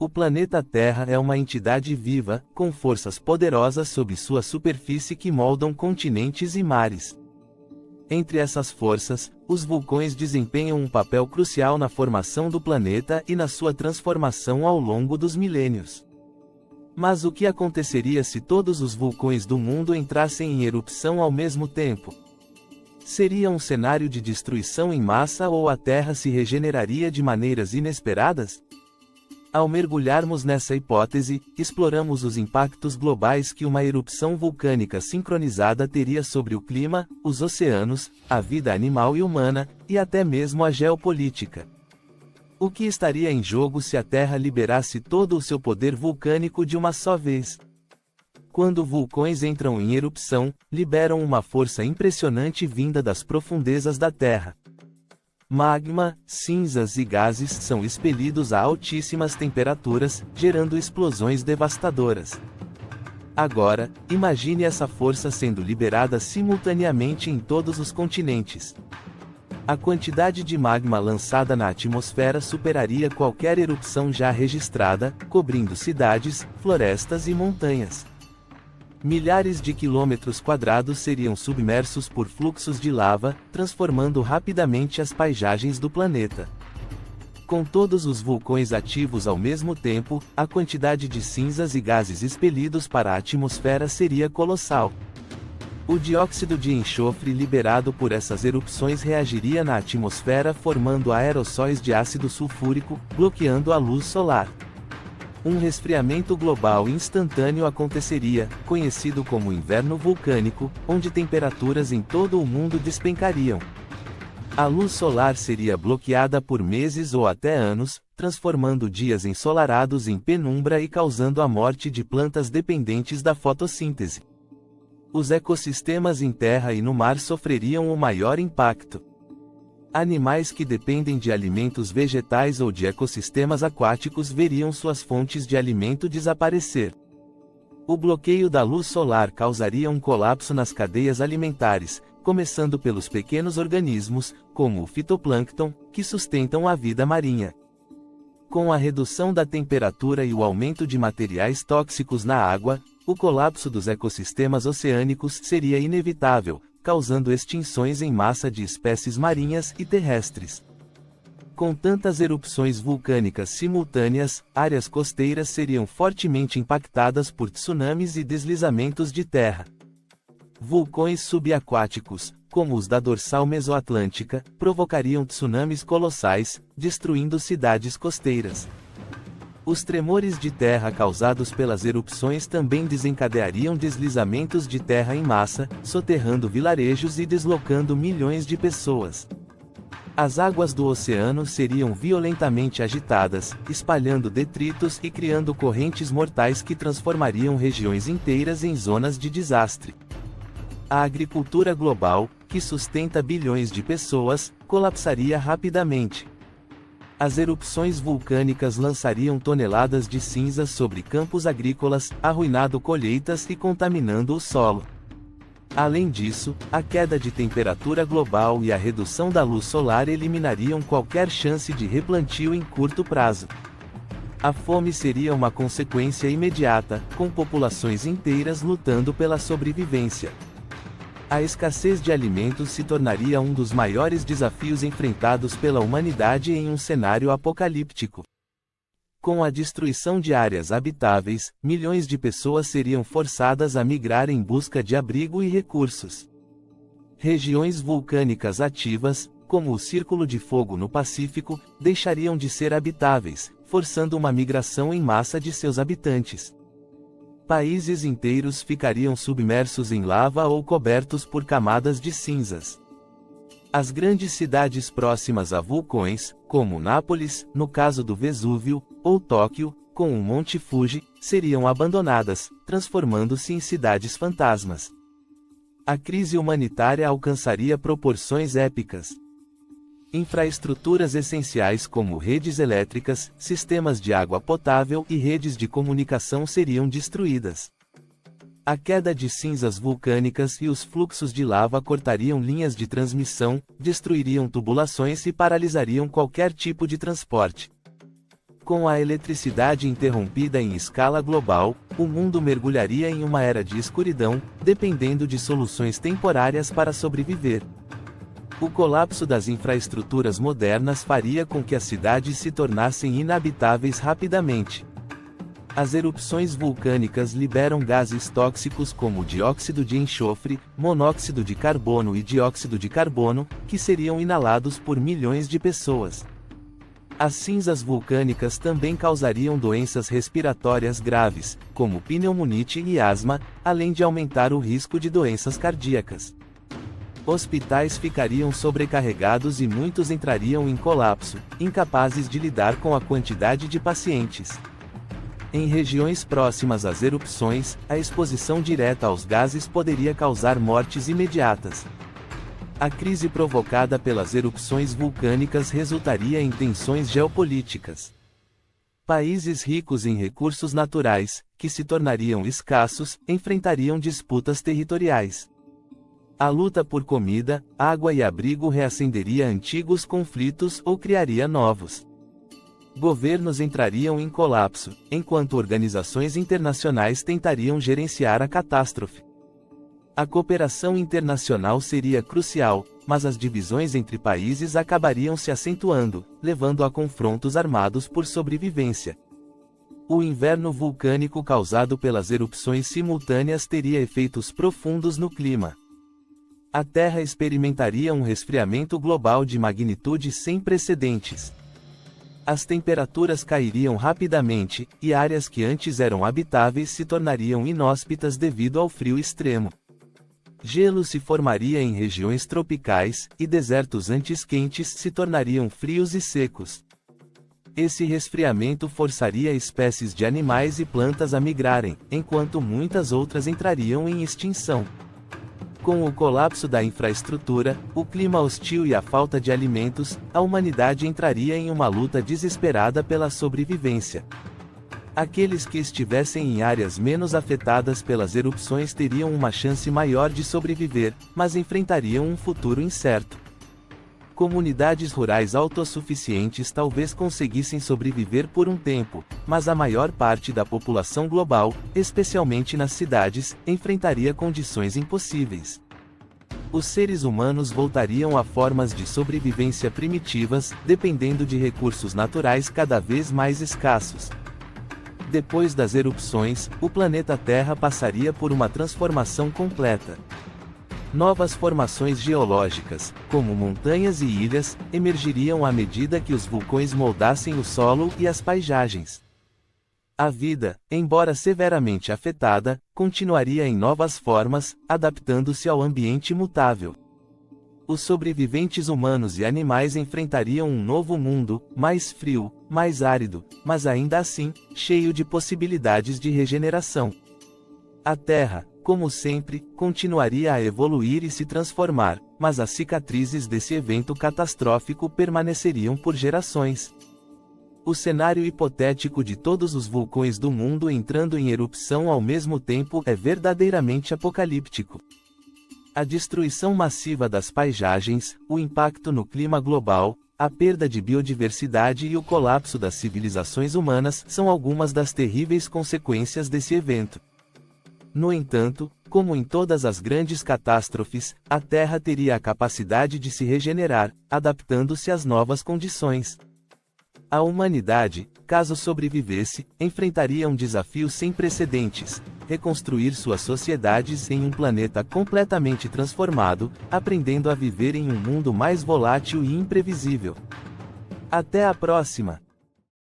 O planeta Terra é uma entidade viva, com forças poderosas sob sua superfície que moldam continentes e mares. Entre essas forças, os vulcões desempenham um papel crucial na formação do planeta e na sua transformação ao longo dos milênios. Mas o que aconteceria se todos os vulcões do mundo entrassem em erupção ao mesmo tempo? Seria um cenário de destruição em massa ou a Terra se regeneraria de maneiras inesperadas? Ao mergulharmos nessa hipótese, exploramos os impactos globais que uma erupção vulcânica sincronizada teria sobre o clima, os oceanos, a vida animal e humana, e até mesmo a geopolítica. O que estaria em jogo se a Terra liberasse todo o seu poder vulcânico de uma só vez? Quando vulcões entram em erupção, liberam uma força impressionante vinda das profundezas da Terra. Magma, cinzas e gases são expelidos a altíssimas temperaturas, gerando explosões devastadoras. Agora, imagine essa força sendo liberada simultaneamente em todos os continentes. A quantidade de magma lançada na atmosfera superaria qualquer erupção já registrada, cobrindo cidades, florestas e montanhas. Milhares de quilômetros quadrados seriam submersos por fluxos de lava, transformando rapidamente as paisagens do planeta. Com todos os vulcões ativos ao mesmo tempo, a quantidade de cinzas e gases expelidos para a atmosfera seria colossal. O dióxido de enxofre liberado por essas erupções reagiria na atmosfera formando aerossóis de ácido sulfúrico, bloqueando a luz solar. Um resfriamento global instantâneo aconteceria, conhecido como inverno vulcânico, onde temperaturas em todo o mundo despencariam. A luz solar seria bloqueada por meses ou até anos, transformando dias ensolarados em penumbra e causando a morte de plantas dependentes da fotossíntese. Os ecossistemas em terra e no mar sofreriam o maior impacto. Animais que dependem de alimentos vegetais ou de ecossistemas aquáticos veriam suas fontes de alimento desaparecer. O bloqueio da luz solar causaria um colapso nas cadeias alimentares, começando pelos pequenos organismos, como o fitoplâncton, que sustentam a vida marinha. Com a redução da temperatura e o aumento de materiais tóxicos na água, o colapso dos ecossistemas oceânicos seria inevitável, causando extinções em massa de espécies marinhas e terrestres. Com tantas erupções vulcânicas simultâneas, áreas costeiras seriam fortemente impactadas por tsunamis e deslizamentos de terra. Vulcões subaquáticos, como os da dorsal mesoatlântica, provocariam tsunamis colossais, destruindo cidades costeiras. Os tremores de terra causados pelas erupções também desencadeariam deslizamentos de terra em massa, soterrando vilarejos e deslocando milhões de pessoas. As águas do oceano seriam violentamente agitadas, espalhando detritos e criando correntes mortais que transformariam regiões inteiras em zonas de desastre. A agricultura global, que sustenta bilhões de pessoas, colapsaria rapidamente. As erupções vulcânicas lançariam toneladas de cinzas sobre campos agrícolas, arruinando colheitas e contaminando o solo. Além disso, a queda de temperatura global e a redução da luz solar eliminariam qualquer chance de replantio em curto prazo. A fome seria uma consequência imediata, com populações inteiras lutando pela sobrevivência. A escassez de alimentos se tornaria um dos maiores desafios enfrentados pela humanidade em um cenário apocalíptico. Com a destruição de áreas habitáveis, milhões de pessoas seriam forçadas a migrar em busca de abrigo e recursos. Regiões vulcânicas ativas, como o Círculo de Fogo no Pacífico, deixariam de ser habitáveis, forçando uma migração em massa de seus habitantes. Países inteiros ficariam submersos em lava ou cobertos por camadas de cinzas. As grandes cidades próximas a vulcões, como Nápoles, no caso do Vesúvio, ou Tóquio, com o Monte Fuji, seriam abandonadas, transformando-se em cidades fantasmas. A crise humanitária alcançaria proporções épicas. Infraestruturas essenciais como redes elétricas, sistemas de água potável e redes de comunicação seriam destruídas. A queda de cinzas vulcânicas e os fluxos de lava cortariam linhas de transmissão, destruiriam tubulações e paralisariam qualquer tipo de transporte. Com a eletricidade interrompida em escala global, o mundo mergulharia em uma era de escuridão, dependendo de soluções temporárias para sobreviver. O colapso das infraestruturas modernas faria com que as cidades se tornassem inabitáveis rapidamente. As erupções vulcânicas liberam gases tóxicos como dióxido de enxofre, monóxido de carbono e dióxido de carbono, que seriam inalados por milhões de pessoas. As cinzas vulcânicas também causariam doenças respiratórias graves, como pneumonite e asma, além de aumentar o risco de doenças cardíacas. Hospitais ficariam sobrecarregados e muitos entrariam em colapso, incapazes de lidar com a quantidade de pacientes. Em regiões próximas às erupções, a exposição direta aos gases poderia causar mortes imediatas. A crise provocada pelas erupções vulcânicas resultaria em tensões geopolíticas. Países ricos em recursos naturais, que se tornariam escassos, enfrentariam disputas territoriais. A luta por comida, água e abrigo reacenderia antigos conflitos ou criaria novos. Governos entrariam em colapso, enquanto organizações internacionais tentariam gerenciar a catástrofe. A cooperação internacional seria crucial, mas as divisões entre países acabariam se acentuando, levando a confrontos armados por sobrevivência. O inverno vulcânico causado pelas erupções simultâneas teria efeitos profundos no clima. A Terra experimentaria um resfriamento global de magnitude sem precedentes. As temperaturas cairiam rapidamente, e áreas que antes eram habitáveis se tornariam inóspitas devido ao frio extremo. Gelo se formaria em regiões tropicais, e desertos antes quentes se tornariam frios e secos. Esse resfriamento forçaria espécies de animais e plantas a migrarem, enquanto muitas outras entrariam em extinção. Com o colapso da infraestrutura, o clima hostil e a falta de alimentos, a humanidade entraria em uma luta desesperada pela sobrevivência. Aqueles que estivessem em áreas menos afetadas pelas erupções teriam uma chance maior de sobreviver, mas enfrentariam um futuro incerto. Comunidades rurais autossuficientes talvez conseguissem sobreviver por um tempo, mas a maior parte da população global, especialmente nas cidades, enfrentaria condições impossíveis. Os seres humanos voltariam a formas de sobrevivência primitivas, dependendo de recursos naturais cada vez mais escassos. Depois das erupções, o planeta Terra passaria por uma transformação completa. Novas formações geológicas, como montanhas e ilhas, emergiriam à medida que os vulcões moldassem o solo e as paisagens. A vida, embora severamente afetada, continuaria em novas formas, adaptando-se ao ambiente mutável. Os sobreviventes humanos e animais enfrentariam um novo mundo, mais frio, mais árido, mas ainda assim, cheio de possibilidades de regeneração. A Terra, como sempre, continuaria a evoluir e se transformar, mas as cicatrizes desse evento catastrófico permaneceriam por gerações. O cenário hipotético de todos os vulcões do mundo entrando em erupção ao mesmo tempo é verdadeiramente apocalíptico. A destruição massiva das paisagens, o impacto no clima global, a perda de biodiversidade e o colapso das civilizações humanas são algumas das terríveis consequências desse evento. No entanto, como em todas as grandes catástrofes, a Terra teria a capacidade de se regenerar, adaptando-se às novas condições. A humanidade, caso sobrevivesse, enfrentaria um desafio sem precedentes: reconstruir suas sociedades em um planeta completamente transformado, aprendendo a viver em um mundo mais volátil e imprevisível. Até a próxima!